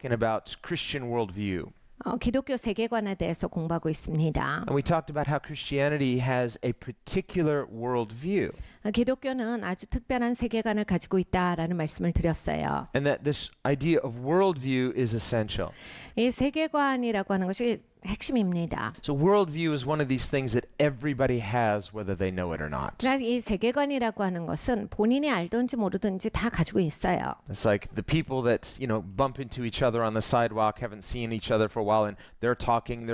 talking about Christian worldview. 기독교 세계관에 대해서 공부하고 있습니다. And we talked about how Christianity has a particular worldview. 기독교는 아주 특별한 세계관을 가지고 있다라는 말씀을 드렸어요. And that this idea of worldview is essential. 이 세계관이라고 하는 것이 핵심입니다. So worldview is one of these things that everybody has whether they know it or not. 그래서 이 세계관이라고 하는 것은 본인이 알든지 모르든지 다 가지고 있어요. It's like the people that, bump into each other on the sidewalk, haven't seen each other for a while, and they're talking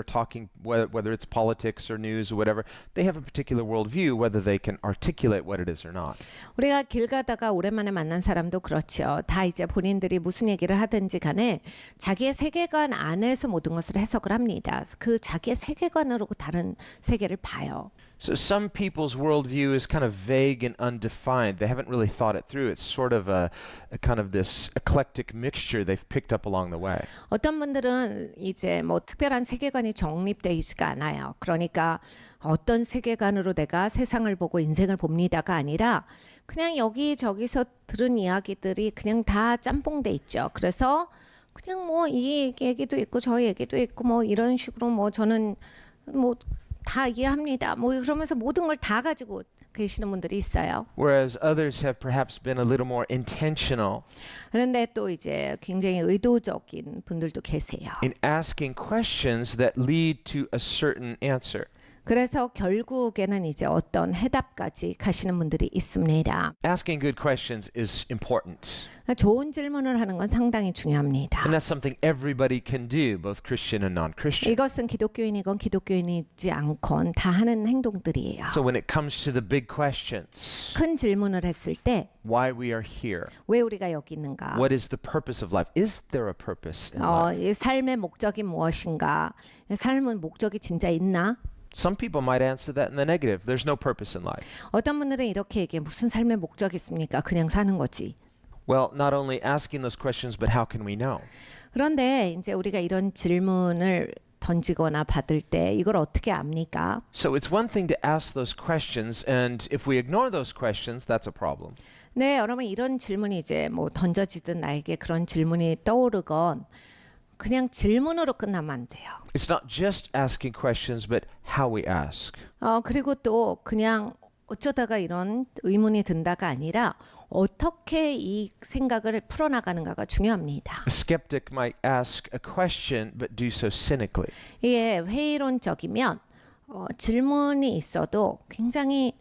whether it's politics or news or whatever. They have a particular worldview, whether they can articulate what it is or not. 우리가 길 가다가 오랜만에 만난 사람도 그렇죠. 다 이제 본인들이 무슨 얘기를 하든지 간에 자기의 세계관 안에서 모든 것을 해석을 합니다. 그 자기의 세계관으로 다른 세계를 봐요. So some people's worldview is kind of vague and undefined. They haven't really thought it through. It's sort of a kind of this eclectic mixture they've picked up along the way. 어떤 분들은 이제 뭐 특별한 세계관이 정립되어 있지가 않아요. 그러니까 어떤 세계관으로 내가 세상을 보고 인생을 봅니다가 아니라 그냥 여기저기서 들은 이야기들이 그냥 다 짬뽕돼 있죠. 그래서 그냥 뭐 이 얘기도 있고 저 얘기도 있고 뭐 이런 식으로 뭐 저는 뭐 다 이해합니다. 뭐 그러면서 모든 걸 다 가지고 계시는 분들이 있어요. Whereas others have perhaps been a little more intentional 그런데 또 이제 굉장히 의도적인 분들도 계세요. in asking questions that lead to a certain answer. 그래서 결국에는 이제 어떤 해답까지 가시는 분들이 있습니다. Asking good questions is important. 좋은 질문을 하는 건 상당히 중요합니다. And that's something everybody can do, both Christian and non-Christian. 이것은 기독교인이건 기독교인이지 않건 다 하는 행동들이에요. So when it comes to the big questions, 큰 질문을 했을 때 why we are here, 왜 우리가 여기 있는가? what is the purpose of life? Is there a purpose in life? 이 삶의 목적이 무엇인가? 삶은 목적이 진짜 있나? Some people might answer that in the negative. There's no purpose in life. 어떤 분들은 이렇게 얘기해. 무슨 삶의 목적이 있습니까? 그냥 사는 거지. Well, not only asking those questions, but how can we know? 그런데 이제 우리가 이런 질문을 던지거나 받을 때 이걸 어떻게 압니까? So it's one thing to ask those questions, and if we ignore those questions, that's a problem. 네, 여러분 이런 질문이 이제 뭐 던져지든 나에게 그런 질문이 떠오르건 그냥 질문으로 끝나면 안 돼요. It's not just asking questions, but how we ask. 그리고 또 그냥 어쩌다가 이런 의문이 든다가 아니라 어떻게 이 생각을 풀어나가는가가 중요합니다. A skeptic might ask a question, but do so cynically. 이게 회의론적이면 질문이 있어도 굉장히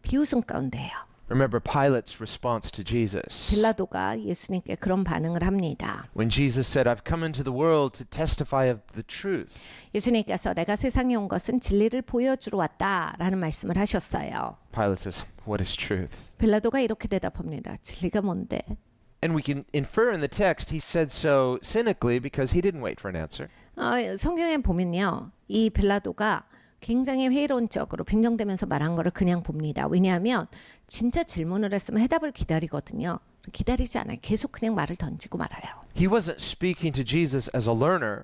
비웃음 가운데예요. Remember Pilate's response to Jesus. 빌라도가 예수님께 그런 반응을 합니다. When Jesus said, I've come into the world to testify of the truth. 예수님께서 내가 세상에 온 것은 진리를 보여주러 왔다라는 말씀을 하셨어요. Pilate says, what is truth? 빌라도가 이렇게 대답합니다. 진리가 뭔데? And we can infer in the text he said so cynically because he didn't wait for an answer. 성경에 보면요. 이 빌라도가 굉장히 회의론적으로 빈정대면서 말한 거를 그냥 봅니다. 왜냐하면 진짜 질문을 했으면 해답을 기다리거든요. 기다리지 않아요. 계속 그냥 말을 던지고 말아요. He wasn't speaking to Jesus as a learner.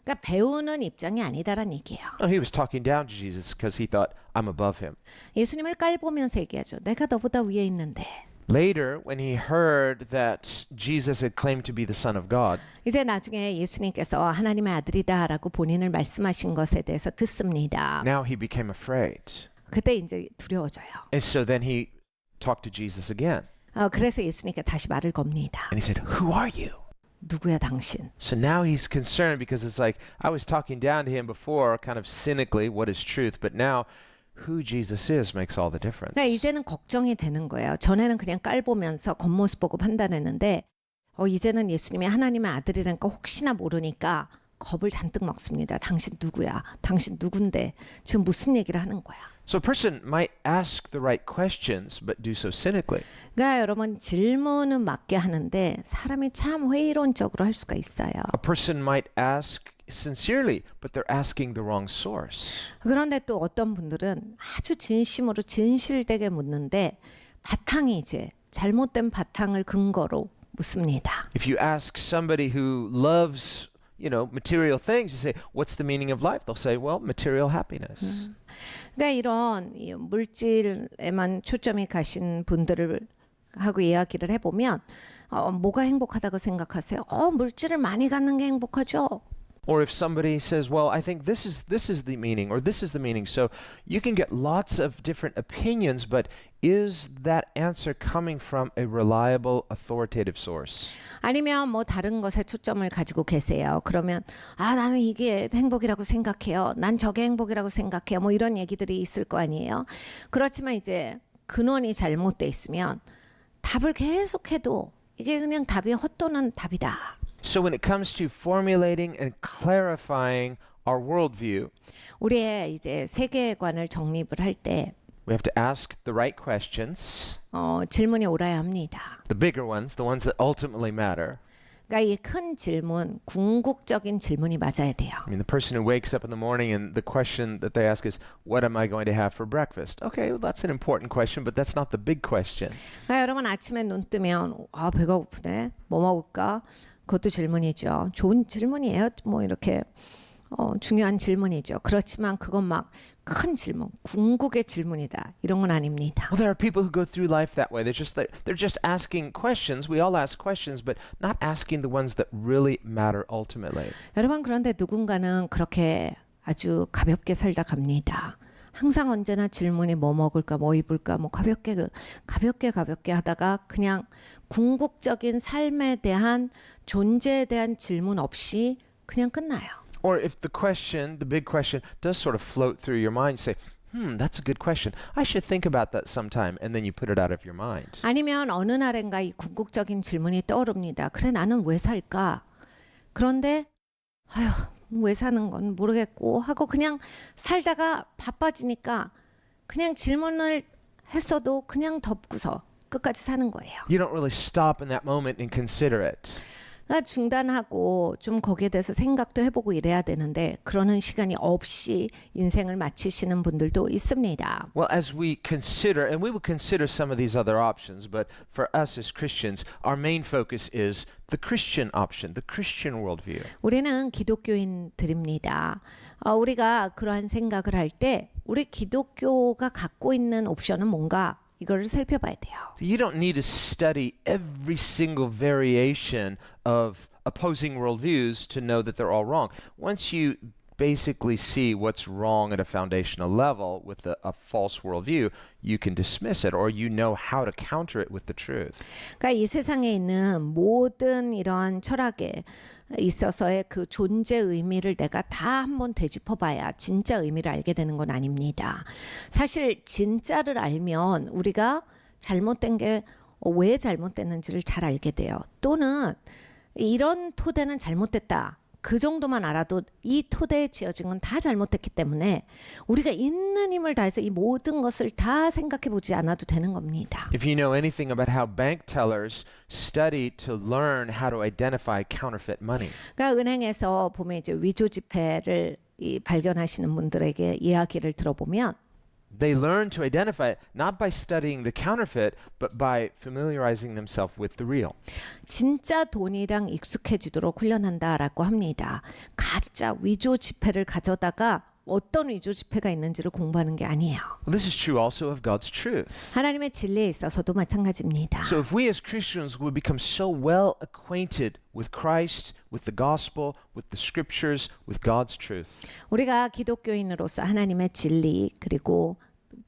그러니까 배우는 입장이 아니다라는 얘기예요. No, he was talking down to Jesus because he thought, I'm above him. 예수님을 깔보면서 얘기하죠. 내가 너보다 위에 있는데. Later, when he heard that Jesus had claimed to be the Son of God, 이제 나중에 예수님께서 하나님의 아들이다라고 본인을 말씀하신 것에 대해서 듣습니다. now he became afraid. 그때 이제 두려워져요. And so then he talked to Jesus again. 그래서 예수님께 다시 말을 겁니다. And he said, who are you? 누구야 당신? So now he's concerned because it's like, I was talking down to him before, kind of cynically, what is truth? But now, who Jesus is makes all the difference. 그러니까 이제는 걱정이 되는 거예요. 전에는 그냥 깔보면서 겉모습 보고 판단했는데 이제는 예수님이 하나님의 아들이라니까 혹시나 모르니까 겁을 잔뜩 먹습니다. 당신 누구야? 당신 누군데? 지금 무슨 얘기를 하는 거야? So a person might ask the right questions, but do so cynically. 그러니까 여러분 질문은 맞게 하는데 사람이 참 회의론적으로 할 수가 있어요. A person might ask sincerely, but they're asking the wrong source. 그런데 또 어떤 분들은 아주 진심으로 진실되게 묻는데 바탕이 이제 잘못된 바탕을 근거로 묻습니다. If you ask somebody who loves, material things, you say, what's the meaning of life? They'll say, well, material happiness. 그러니까 이런 물질에만 초점이 가신 분들을 하고 이야기를 해보면 뭐가 행복하다고 생각하세요? 물질을 많이 갖는 게 행복하죠. Or if somebody says, well, I think this is the meaning, or this is the meaning. So you can get lots of different opinions, but is that answer coming from a reliable, authoritative source? 아니면 뭐 다른 것에 초점을 가지고 계세요. 그러면 나는 이게 행복이라고 생각해요. 난 저게 행복이라고 생각해요. 뭐 이런 얘기들이 있을 거 아니에요. 그렇지만 이제 근원이 잘못돼 있으면 답을 계속해도 이게 그냥 답이 헛도는 답이다. So when it comes to formulating and clarifying our worldview, 우리의 이제 세계관을 정립을 할 때 we have to ask the right questions, 질문이 옳아야 합니다. the bigger ones, the ones that ultimately matter. 그러니까 이 큰 질문, 궁극적인 질문이 맞아야 돼요. I mean, the person who wakes up in the morning and the question that they ask is, what am I going to have for breakfast? Okay, well, that's an important question, but that's not the big question. 그러니까 여러분 아침에 눈 뜨면 배가 고프네. 뭐 먹을까? 그것도 질문이죠. 좋은 질문이에요. 뭐 이렇게 중요한 질문이죠. 그렇지만 그건 막 큰 질문, 궁극의 질문이다. 이런 건 아닙니다. Well, there are people who go through life that way. They're just asking questions. We all ask questions, but not asking the ones that really matter ultimately. 여러분 그런데 누군가는 그렇게 아주 가볍게 살다 갑니다. 항상 언제나 질문이 뭐 먹을까, 뭐 입을까, 뭐 가볍게 하다가 그냥 궁극적인 삶에 대한 존재에 대한 질문 없이 그냥 끝나요. Or if the big question, does sort of float through your mind, you say, that's a good question. I should think about that sometime. And then you put it out of your mind. 아니면 어느 날인가 이 궁극적인 질문이 떠오릅니다. 그래 나는 왜 살까? 그런데 왜 사는 건 모르겠고 하고 그냥 살다가 바빠지니까 그냥 질문을 했어도 그냥 덮고서 끝까지 사는 거예요. You don't really stop in that moment and consider it. 중단하고 좀 거기에 대해서 생각도 해보고 이래야 되는데 그러는 시간이 없이 인생을 마치시는 분들도 있습니다. Well, as we consider, and we will consider some of these other options, but for us as Christians, our main focus is the Christian option, the Christian worldview. 우리는 기독교인들입니다. 우리가 그러한 생각을 할 때 우리 기독교가 갖고 있는 옵션은 뭔가 이거를 살펴봐야 돼요. You don't need to study every single variation of opposing worldviews to know that they're all wrong. Once you basically see what's wrong at a foundational level with a false worldview, you can dismiss it or you know how to counter it with the truth. 그러니까 이 세상에 있는 모든 이러한 철학에 있어서의 그 존재 의미를 내가 다 한번 되짚어봐야 진짜 의미를 알게 되는 건 아닙니다. 사실 진짜를 알면 우리가 잘못된 게 왜 잘못됐는지를 잘 알게 돼요. 또는 이런 토대는 잘못됐다. 그 정도만 알아도 이 토대에 지어진 건 다 잘못됐기 때문에 우리가 있는 힘을 다해서 이 모든 것을 다 생각해 보지 않아도 되는 겁니다. If you know anything about how bank tellers study to learn how to identify counterfeit money. 그러니까 은행에서 보면 이제 위조 지폐를 발견하시는 분들에게 이야기를 들어보면 They learn to identify it not by studying the counterfeit, but by familiarizing themselves with the real. 진짜 돈이랑 익숙해지도록 훈련한다라고 합니다. 가짜 위조 지폐를 가져다가 어떤 위조 지폐가 있는지를 공부하는 게 아니에요. Well, this is true also of God's truth. 하나님의 진리에 있어서도 마찬가지입니다. So if we as Christians would become so well acquainted with Christ, with the gospel, with the scriptures, with God's truth, 우리가 기독교인으로서 하나님의 진리 그리고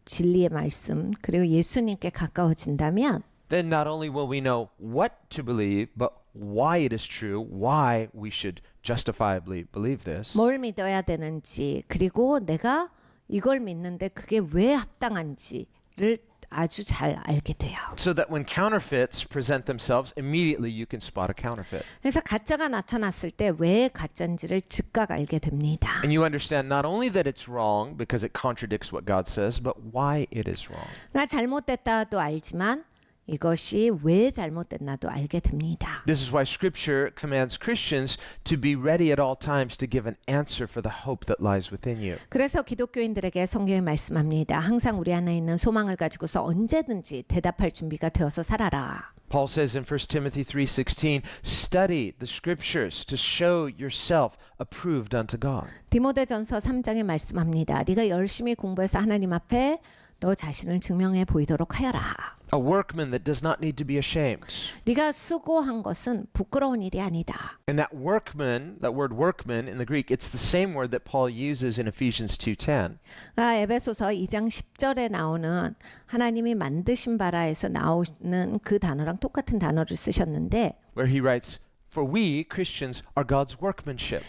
진리의 말씀 그리고 예수님께 가까워진다면 then not only will we know what to believe, but why it is true, why we should justifiably believe this. 뭘 믿어야 되는지 그리고 내가 이걸 믿는데 그게 왜 합당한지를 아주 잘 알게 돼요. So that when counterfeits present themselves, immediately you can spot a counterfeit. 그래서 가짜가 나타났을 때 왜 가짜인지를 즉각 알게 됩니다. And you understand not only that it's wrong because it contradicts what God says, but why it is wrong. 나 잘못됐다도 알지만 이것이 왜 잘못됐나도 알게 됩니다. This is why Scripture commands Christians to be ready at all times to give an answer for the hope that lies within you. 그래서 기독교인들에게 성경이 말씀합니다. 항상 우리 안에 있는 소망을 가지고서 언제든지 대답할 준비가 되어서 살아라. Paul says in 1 Timothy 3:16, study the Scriptures to show yourself approved unto God. 디모데전서 3장에 말씀합니다. 네가 열심히 공부해서 하나님 앞에 너 자신을 증명해 보이도록 하여라. A workman that does not need to be ashamed. 네가 수고한 것은 부끄러운 일이 아니다. And that workman, that word workman in the Greek, it's the same word that Paul uses in Ephesians 2:10. 에베소서 2장 10절에 나오는 하나님이 만드신 바라에서 나오는 그 단어랑 똑같은 단어를 쓰셨는데 Where he writes, "For we Christians are God's workmanship."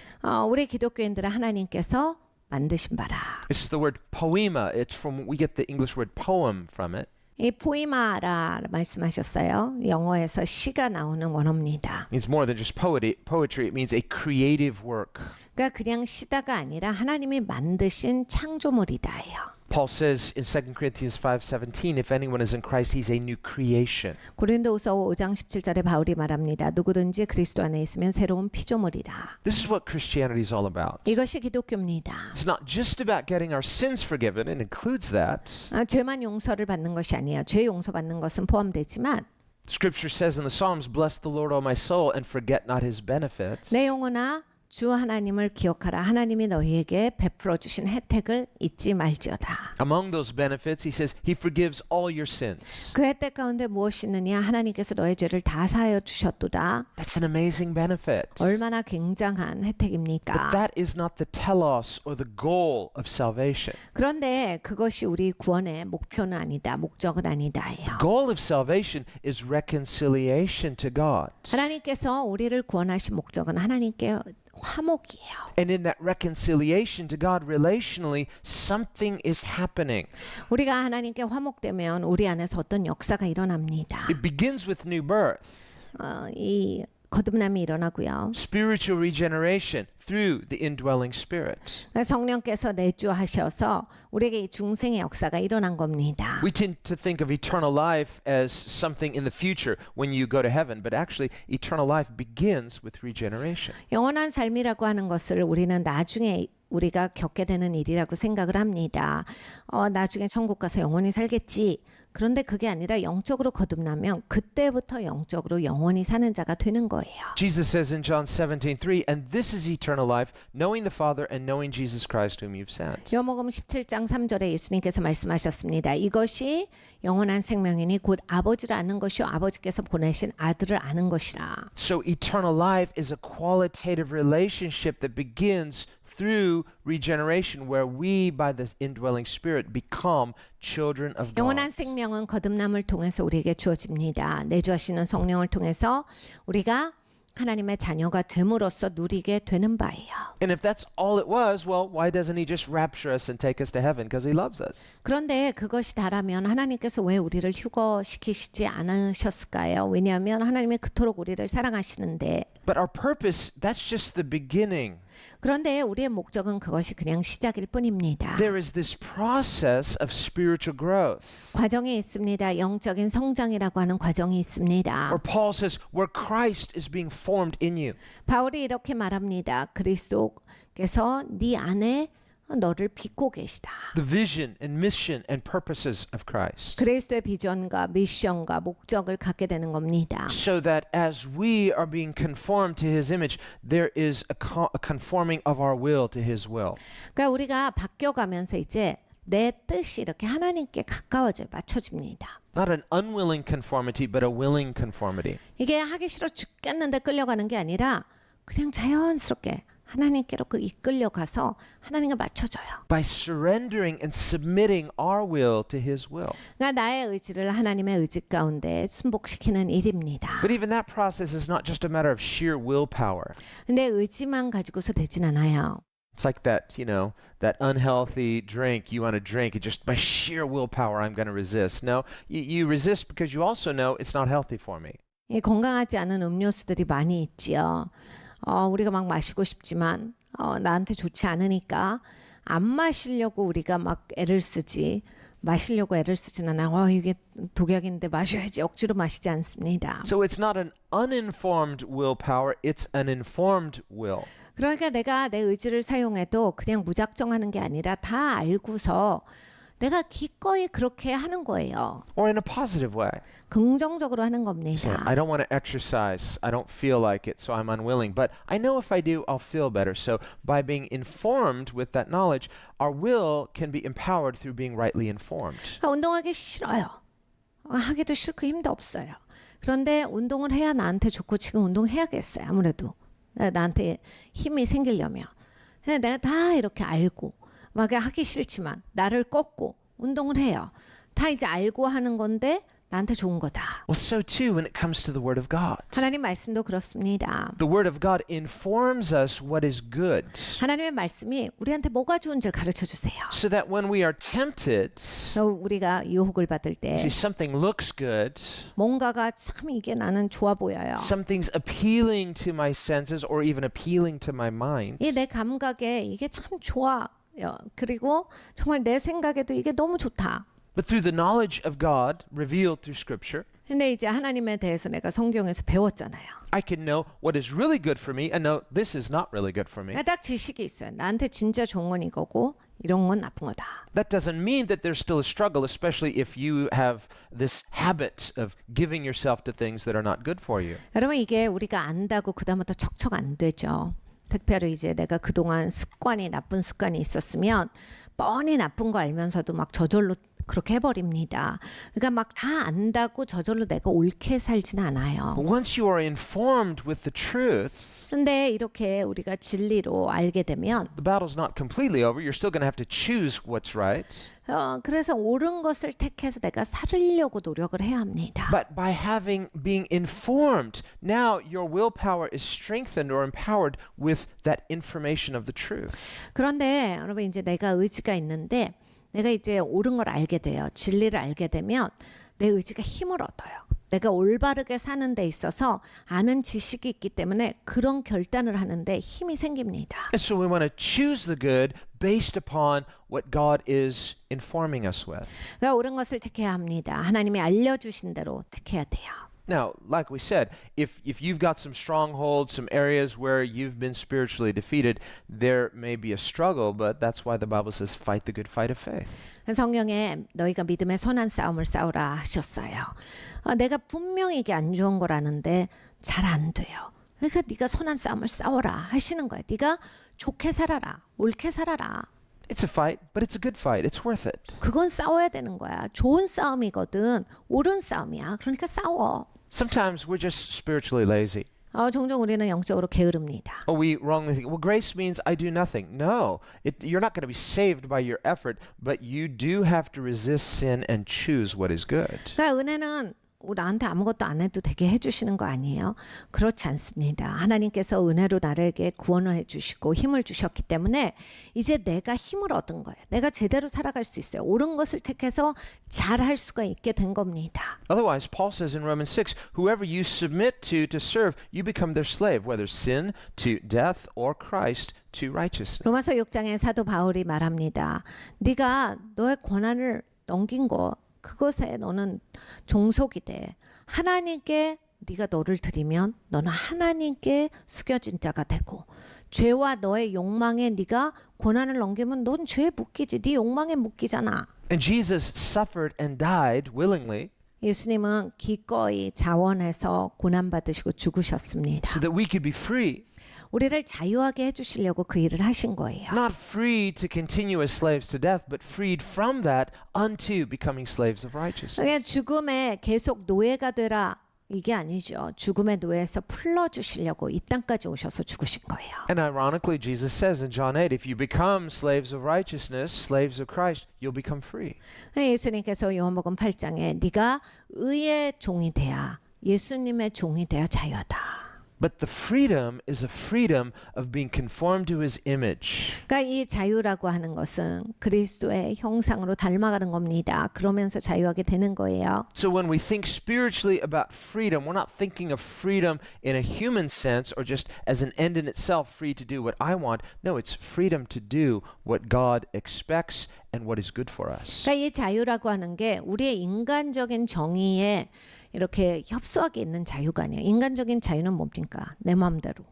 우리 기독교인들은 하나님께서 만드신 바라. It's the word poema. It's from we get the English word poem from it. 이 포이마라 말씀하셨어요. 영어에서 시가 나오는 원어입니다. It means more than just poetry. It means a creative work. 그러니까 그냥 시다가 아니라 하나님이 만드신 창조물이다예요. Paul says in 2 Corinthians 5:17, if anyone is in Christ, he's a new creation. 고린도후서 5장 17절에 바울이 말합니다. 누구든지 그리스도 안에 있으면 새로운 피조물이라. This is what Christianity is all about. 이것이 기독교입니다. It's not just about getting our sins forgiven. It includes that. 죄만 용서를 받는 것이 아니에요. 죄 용서받는 것은 포함되지만 Scripture says in the Psalms, bless the Lord, O my soul, and forget not his benefits. 내 영혼아 주 하나님을 기억하라. 하나님이 너희에게 베풀어 주신 혜택을 잊지 말지어다. Among those benefits, he says, he forgives all your sins. 그 혜택 가운데 무엇이 있느냐? 하나님께서 너의 죄를 다 사하여 주셨도다. That's an amazing benefit. 얼마나 굉장한 But 혜택입니까? that is not the telos or the goal of salvation. 그런데 그것이 우리 구원의 목표는 아니다. 목적은 아니다예요. Goal of salvation is reconciliation to God. 하나님께서 우리를 구원하신 목적은 하나님께 화목이에요. And in that reconciliation to God relationally, something is happening. 우리가 하나님께 화목되면 우리 안에서 어떤 역사가 일어납니다. It begins with new birth, 이 거듭남이 일어나고요. spiritual regeneration through the indwelling spirit. 성령께서 내주하셔서 우리에게 이 중생의 역사가 일어난 겁니다. We tend to think of eternal life as something in the future when you go to heaven, but actually eternal life begins with regeneration. 영원한 삶이라고 하는 것을 우리는 나중에 우리가 겪게 되는 일이라고 생각을 합니다. 나중에 천국 가서 영원히 살겠지. 그런데 그게 아니라 영적으로 거듭나면 그때부터 영적으로 영원히 사는 자가 되는 거예요. Jesus says in John 17:3, and this is eternal life, knowing the Father and knowing Jesus Christ whom you've sent. 요한복음 17장 3절에 예수님께서 말씀하셨습니다. 이것이 영원한 생명이니 곧 아버지를 아는 것이요 아버지께서 보내신 아들을 아는 것이라. So eternal life is a qualitative relationship that begins through regeneration where we by the indwelling spirit become children of God. 영원한 생명은 거듭남을 통해서 우리에게 주어집니다. 내주하시는 성령을 통해서 우리가 하나님의 자녀가 됨으로써 누리게 되는 바예요. And if that's all it was, well, why doesn't he just rapture us and take us to heaven? Because he loves us. 그런데 그것이 다라면 하나님께서 왜 우리를 휴거시키시지 않으셨을까요? 왜냐하면 하나님이 그토록 우리를 사랑하시는데. But our purpose, that's just the beginning. 그런데 우리의 목적은 그것이 그냥 시작일 뿐입니다. There is this process of spiritual growth. 과정이 있습니다. 영적인 성장이라고 하는 과정이 있습니다. Where Paul says, where Christ is being formed in you. 바울이 이렇게 말합니다. 그리스도께서 네 안에 너를 빚고 계시다. The vision and mission and purposes of Christ. 그리스도의 비전과 미션과 목적을 갖게 되는 겁니다. So that as we are being conformed to his image, there is a conforming of our will to his will. 그러니까 우리가 바뀌어가면서 이제 내 뜻이 이렇게 하나님께 가까워져요. 맞춰집니다. Not an unwilling conformity, but a willing conformity. 이게 하기 싫어 죽겠는데 끌려가는 게 아니라 그냥 자연스럽게 하나님께로 이끌려가서 하나님과 맞춰져요. By surrendering and submitting our will to his will. 그러니까 나의 의지를 하나님의 의지 가운데 순복시키는 일입니다. But even that process is not just a matter of sheer willpower. 근데 의지만 가지고서 되진 않아요. It's like that, that unhealthy drink you want to drink. It just by sheer willpower, I'm going to resist. No, you resist because you also know it's not healthy for me. 이 건강하지 않은 음료수들이 많이 있지요. 우리가 막 마시고 싶지만 나한테 좋지 않으니까 안 마시려고 우리가 막 애를 쓰지. 마시려고 애를 쓰진 않아요. 이게 독약인데 마셔야지 억지로 마시지 않습니다. So it's not an uninformed willpower, it's an informed will. 그러니까 내가 내 의지를 사용해도 그냥 무작정 하는 게 아니라 다 알고서 내가 기꺼이 그렇게 하는 거예요. Or in a positive way. 긍정적으로 하는 Say, 겁니다. I don't want to exercise. I don't feel like it, so I'm unwilling. But I know if I do, I'll feel better. So by being informed with that knowledge, our will can be empowered through being rightly informed. 그러니까 운동하기 싫어요. 하기도 싫고 힘도 없어요. 그런데 운동을 해야 나한테 좋고 지금 운동해야겠어요. 아무래도 나한테 힘이 생기려면. 근데 내가 다 이렇게 알고 막 하기 싫지만 나를 꺾고 운동을 해요. 다 이제 알고 하는 건데 나한테 좋은 거다. Well, so too when it comes to the Word of God. 하나님 말씀도 그렇습니다. The Word of God informs us what is good, 하나님의 말씀이 우리한테 뭐가 좋은지를 가르쳐 주세요. so that when we are tempted, 우리가 유혹을 받을 때 see something looks good, 뭔가가 참 이게 나는 좋아 보여요. something's appealing to my senses or even appealing to my mind. 이 내 감각에 이게 참 좋아. 그리고 정말 내 생각에도 이게 너무 좋다. But through the knowledge of God revealed through Scripture, 근데 이제 하나님에 대해서 내가 성경에서 배웠잖아요. I can know what is really good for me and know this is not really good for me. 딱 지식이 있어요. 나한테 진짜 좋은 건 이거고 이런 건 나쁜 거다. That doesn't mean that there's still a struggle, especially if you have this habit of giving yourself to things that are not good for you. 여러분 이게 우리가 안다고 그다음부터 척척 안 되죠. 특별히 이제 내가 그동안 나쁜 습관이 있었으면 뻔히 나쁜 거 알면서도 막 저절로 그렇게 해버립니다. 그러니까 막 다 안다고 저절로 내가 옳게 살진 않아요. But once you are informed with the truth, 그런데 이렇게 우리가 진리로 알게 되면 the battle's not completely over. You're still going to have to choose what's right. 그래서 옳은 것을 택해서 내가 살으려고 노력을 해야 합니다. But by being informed, now your willpower is strengthened or empowered with that information of the truth. 그런데 여러분 이제 내가 의지가 있는데 내가 이제 옳은 걸 알게 돼요. 진리를 알게 되면 내 의지가 힘을 얻어요. 내가 올바르게 사는 데 있어서 아는 지식이 있기 때문에 그런 결단을 하는데 힘이 생깁니다. And so we want to choose the good based upon what God is informing us with. 그러니까 옳은 것을 택해야 합니다. 하나님이 알려주신 대로 택해야 돼요. Now, like we said, if you've got some strongholds, some areas where you've been spiritually defeated, there may be a struggle, but that's why the Bible says fight the good fight of faith. 성경에 너희가 믿음의 선한 싸움을 싸우라 하셨어요. 내가 분명히 이게 안 좋은 거라는데 잘 안 돼요. 그러니까 네가 선한 싸움을 싸워라 하시는 거예요. 네가 좋게 살아라, 옳게 살아라. It's a fight, but it's a good fight. It's worth it. 그건 싸워야 되는 거야. 좋은 싸움이거든. 옳은 싸움이야. 그러니까 싸워. Sometimes we're just spiritually lazy. 종종 우리는 영적으로 게으릅니다. Or we wrongly think, well, grace means I do nothing. No, you're not going to be saved by your effort, but you do have to resist sin and choose what is good. 그러니까 은혜는 나한테 아무것도 안 해도 되게 해주시는 거 아니에요? 그렇지 않습니다. 하나님께서 은혜로 나에게 구원을 해주시고 힘을 주셨기 때문에 이제 내가 힘을 얻은 거예요. 내가 제대로 살아갈 수 있어요. 옳은 것을 택해서 잘할 수가 있게 된 겁니다. Otherwise, Paul says in Romans 6, whoever you submit to serve, you become their slave, whether sin to death or Christ to righteousness. 로마서 6장에 사도 바울이 말합니다. 네가 너의 권한을 넘긴 거 그것에 너는 종속이 돼. 하나님께 네가 너를 드리면 너는 하나님께 숙여진 자가 되고 죄와 너의 욕망에 네가 권한을 넘기면 넌 죄에 묶이지. 네 욕망에 묶이잖아. And Jesus suffered and died willingly 예수님은 기꺼이 자원해서 고난받으시고 죽으셨습니다. so that we could be free. 우리를 자유하게 해주시려고 그 일을 하신 거예요. Not free to continue as slaves to death, but freed from that unto becoming slaves of righteousness. 그냥 죽음에 계속 노예가 되라 이게 아니죠. 죽음의 노예에서 풀어주시려고 이 땅까지 오셔서 죽으신 거예요. And ironically, Jesus says in John 8, if you become slaves of righteousness, slaves of Christ, you'll become free. 예수님께서 요한복음 8장에 네가 의의 종이 돼야 예수님의 종이 되어 자유하다. But the freedom is a freedom of being conformed to his image. 그러니까 이 자유라고 하는 것은 그리스도의 형상으로 닮아가는 겁니다. 그러면서 자유하게 되는 거예요. So when we think spiritually about freedom, we're not thinking of freedom in a human sense or just as an end in itself, free to do what I want. No, it's freedom to do what God expects and what is good for us. 그러니까 이 자유라고 하는 게 우리의 인간적인 정의에 이렇게 협소하게 있는 자유가 아니에요. 인간적인 자유는 뭡니까? 내 마음대로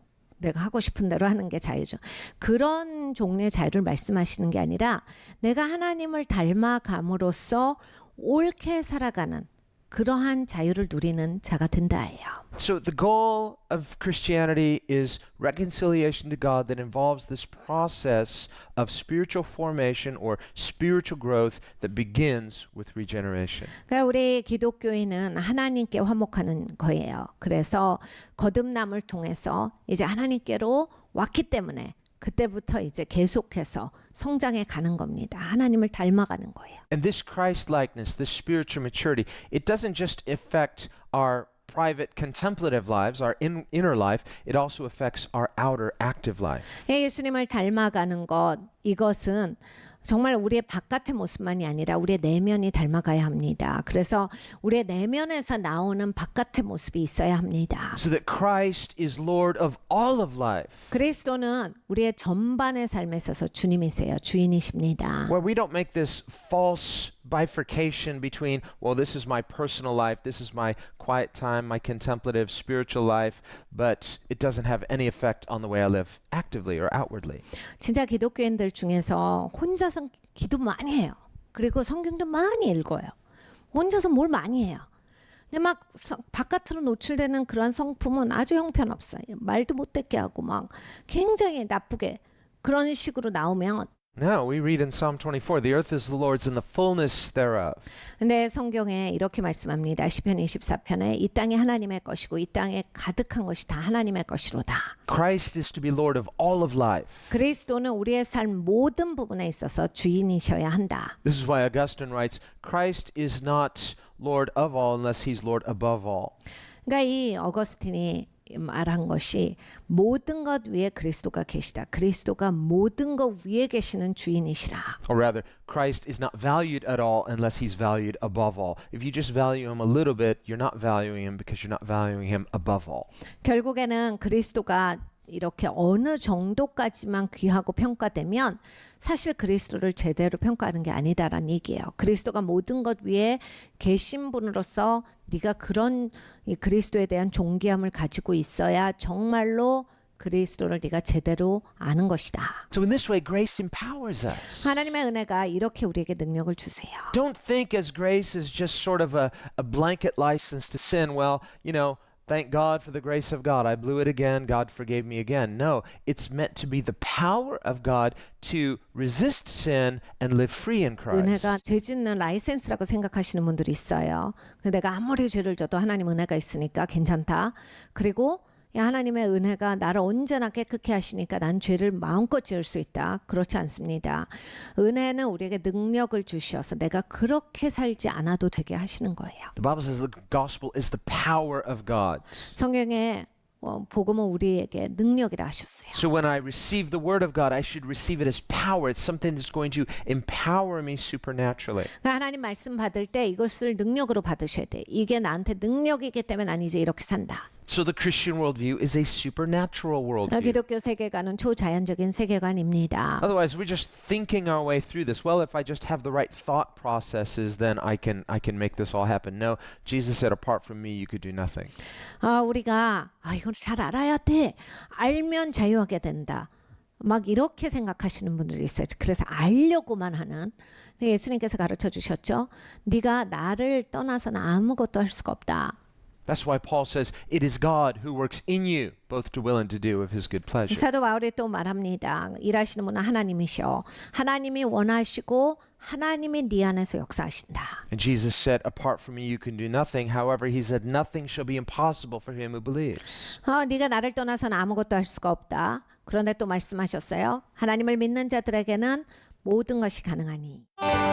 내가 하고 싶은 대로 하는 게 자유죠. 그런 종류의 자유를 말씀하시는 게 아니라 내가 하나님을 닮아감으로써 옳게 살아가는 그러한 자유를 누리는 자가 된다예요. So the goal of Christianity is reconciliation to God that involves this process of spiritual formation or spiritual growth that begins with regeneration. 그러니까 우리 기독교인은 하나님께 화목하는 거예요. 그래서 거듭남을 통해서 이제 하나님께로 왔기 때문에 그때부터 이제 계속해서 성장해 가는 겁니다. 하나님을 닮아가는 거예요. And this Christ likeness, this spiritual maturity, it doesn't just affect our private contemplative lives, our inner life, it also affects our outer active life. 예수님을 닮아가는 것, 이것은 정말 우리의 바깥의 모습만이 아니라 우리의 내면이 닮아가야 합니다. 그래서 우리의 내면에서 나오는 바깥의 모습이 있어야 합니다. So that Christ is Lord of all of life. 그리스도는 우리의 전반의 삶에 있어서 주님이세요. 주인이십니다. Where we don't make this false bifurcation between, well, this is my personal life, this is my quiet time, my contemplative spiritual life, but it doesn't have any effect on the way I live actively or outwardly. 진짜 기독교인들 중에서 혼자서 기도 많이 해요. 그리고 성경도 많이 읽어요. 혼자서 뭘 많이 해요. 근데 막 바깥으로 노출되는 그런 성품은 아주 형편없어요. 말도 못듣게 하고 막 굉장히 나쁘게 그런 식으로 나오면 No, we read in Psalm 24, the earth is the Lord's and the fullness thereof. 근데 성경에 이렇게 말씀합니다. 시편 24편에 이 땅이 하나님의 것이고 이 땅에 가득한 것이 다 하나님의 것이로다. Christ is to be Lord of all of life. 그리스도는 우리의 삶 모든 부분에 있어서 주인이셔야 한다. This is why Augustine writes, Christ is not Lord of all unless he's Lord above all. 그러니까 이 어거스틴이 말한 것이 모든 것 위에 그리스도가 계시다. 그리스도가 모든 것 위에 계시는 주인이시라. Or rather, Christ is not valued at all unless he's valued above all. If you just value him a little bit, you're not valuing him because you're not valuing him above all. 결국에는 그리스도가 이렇게 어느 정도까지만 귀하고 평가되면 사실 그리스도를 제대로 평가하는 게 아니다라는 얘기예요. 그리스도가 모든 것 위에 계신 분으로서 네가 그런 이 그리스도에 대한 존귀함을 가지고 있어야 정말로 그리스도를 네가 제대로 아는 것이다. So in this way, grace empowers us. 하나님의 은혜가 이렇게 우리에게 능력을 주세요. Don't think as grace is just sort of a blanket license to sin. Well, you know, thank God for the grace of God. I blew it again. God forgave me again. No, it's meant to be the power of God to resist sin and live free in Christ. 은혜가 죄 짓는 라이센스라고 생각하시는 분들이 있어요. 내가 아무리 죄를 져도 하나님 은혜가 있으니까 괜찮다. 그리고 야, 하나님의 은혜가 나를 언제나 깨끗게 하시니까 난 죄를 마음껏 지을 수 있다. 그렇지 않습니다. 은혜는 우리에게 능력을 주셔서 내가 그렇게 살지 않아도 되게 하시는 거예요. The Bible says the gospel is the power of God. 성경에 복음은 우리에게 능력이라 하셨어요. So when I receive the word of God, I should receive it as power. It's something that's going to empower me supernaturally. 그러니까 하나님 말씀 받을 때 이것을 능력으로 받으셔야 돼. 이게 나한테 능력이기 때문에 난 이제 이렇게 산다. So the Christian worldview is a supernatural worldview. 기독교 세계관은 초자연적인 세계관입니다. Otherwise, we're just thinking our way through this. Well, if I just have the right thought processes, then I can make this all happen. No, Jesus said, apart from me, you could do nothing. 우리가 이걸 잘 알아야 돼. 알면 자유하게 된다. 막 이렇게 생각하시는 분들이 있어요. 그래서 알려고만 하는. 예수님께서 가르쳐 주셨죠. 네가 나를 떠나서는 아무것도 할 수가 없다. That's why Paul says, it is God who works in you, both to will and to do of his good pleasure. 사도 바울이 또 말합니다. 일하시는 분은 하나님이셔. 하나님이 원하시고 하나님이 네 안에서 역사하신다. And Jesus said, apart from me, you can do nothing. However, he said, nothing shall be impossible for him who believes. 네가 나를 떠나서는 아무것도 할 수가 없다. 그런데 또 말씀하셨어요. 하나님을 믿는 자들에게는 모든 것이 가능하니.